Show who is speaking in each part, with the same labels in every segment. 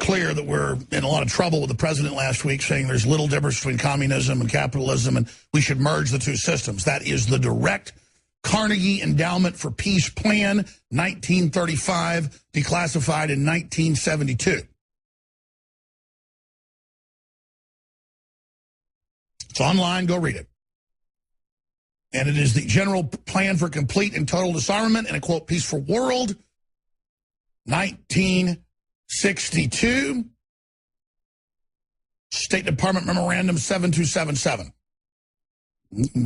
Speaker 1: clear that we're in a lot of trouble with the president last week saying there's little difference between communism and capitalism and we should merge the two systems. That is the direct Carnegie Endowment for Peace Plan, 1935, declassified in 1972. It's online, go read it. And it is the General Plan for Complete and Total Disarmament and a, quote, peaceful world, 1962, State Department Memorandum 7277.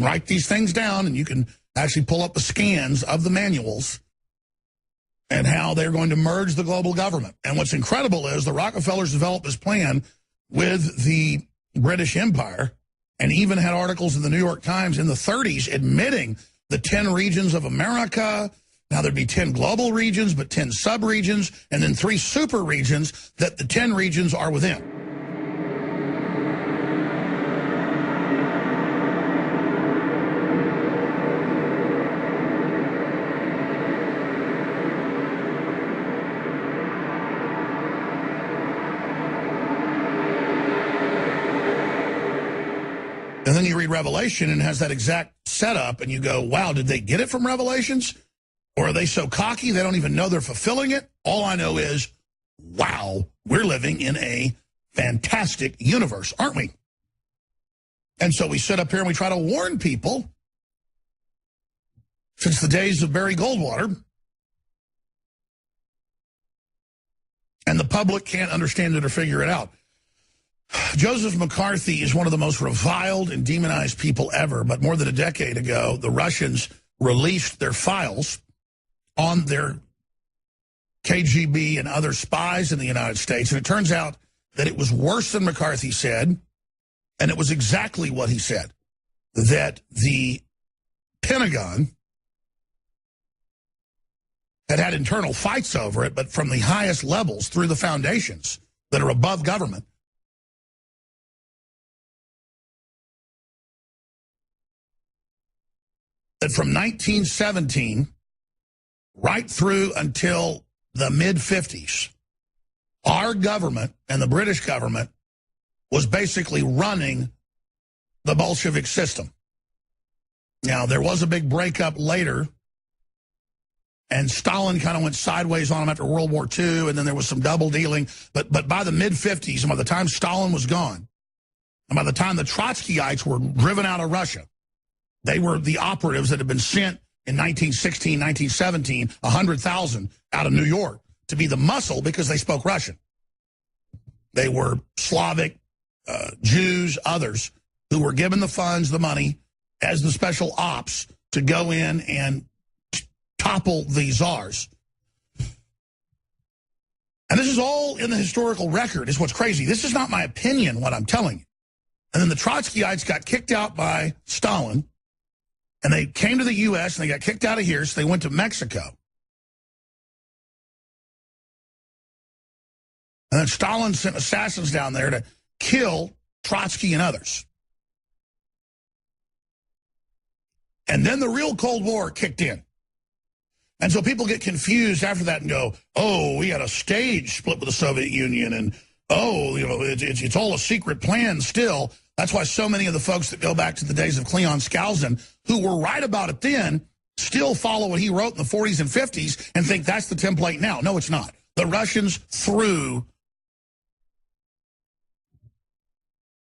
Speaker 1: Write these things down, and you can actually pull up the scans of the manuals and how they're going to merge the global government. And what's incredible is the Rockefellers developed this plan with the British Empire and even had articles in the New York Times in the 30s admitting the 10 regions of America. Now, there'd be 10 global regions, but 10 sub-regions, and then 3 super regions that the 10 regions are within. And then you read Revelation and it has that exact setup, and you go, wow, did they get it from Revelations? Or are they so cocky they don't even know they're fulfilling it? All I know is, wow, we're living in a fantastic universe, aren't we? And so we sit up here and we try to warn people since the days of Barry Goldwater, and the public can't understand it or figure it out. Joseph McCarthy is one of the most reviled and demonized people ever, but more than a decade ago, the Russians released their files on their KGB and other spies in the United States, and it turns out that it was worse than McCarthy said, and it was exactly what he said, that the Pentagon had internal fights over it, but from the highest levels through the foundations that are above government. That from 1917 right through until the mid-50s, our government and the British government was basically running the Bolshevik system. Now, there was a big breakup later, and Stalin kind of went sideways on him after World War II, and then there was some double dealing. But by the mid-50s, and by the time Stalin was gone, and by the time the Trotskyites were driven out of Russia, they were the operatives that had been sent in 1916, 1917, 100,000 out of New York to be the muscle because they spoke Russian. They were Slavic, Jews, others who were given the funds, the money, as the special ops to go in and topple the czars. And this is all in the historical record, is what's crazy. This is not my opinion, what I'm telling you. And then the Trotskyites got kicked out by Stalin, and they came to the U.S., and they got kicked out of here, so they went to Mexico. And then Stalin sent assassins down there to kill Trotsky and others. And then the real Cold War kicked in. And so people get confused after that and go, oh, we had a stage split with the Soviet Union, and, oh, you know, it's all a secret plan still. That's why so many of the folks that go back to the days of Cleon Skousen, who were right about it then, still follow what he wrote in the 40s and 50s and think that's the template now. No, it's not. The Russians threw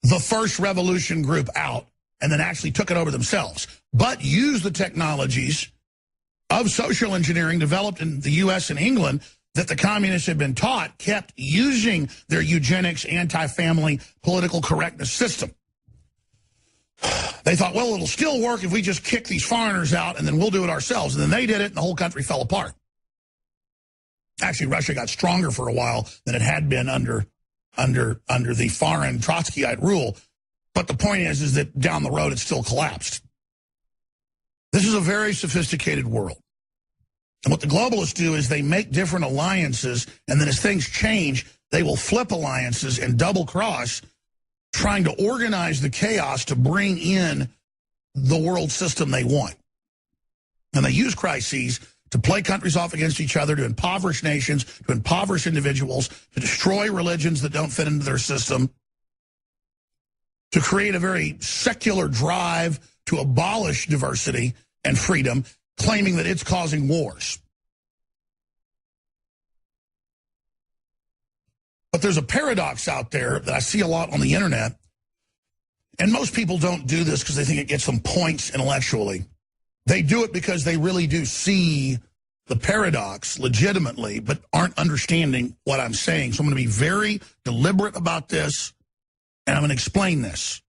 Speaker 1: the first revolution group out and then actually took it over themselves, but used the technologies of social engineering developed in the U.S. and England that the communists had been taught, kept using their eugenics, anti-family, political correctness system. They thought, well, it'll still work if we just kick these foreigners out and then we'll do it ourselves. And then they did it and the whole country fell apart. Actually, Russia got stronger for a while than it had been under the foreign Trotskyite rule. But the point is that down the road it still collapsed. This is a very sophisticated world. And what the globalists do is they make different alliances, and then as things change, they will flip alliances and double-cross, trying to organize the chaos to bring in the world system they want. And they use crises to play countries off against each other, to impoverish nations, to impoverish individuals, to destroy religions that don't fit into their system, to create a very secular drive to abolish diversity and freedom, claiming that it's causing wars. But there's a paradox out there that I see a lot on the internet, and most people don't do this because they think it gets them points intellectually. They do it because they really do see the paradox legitimately, but aren't understanding what I'm saying. So I'm going to be very deliberate about this, and I'm going to explain this.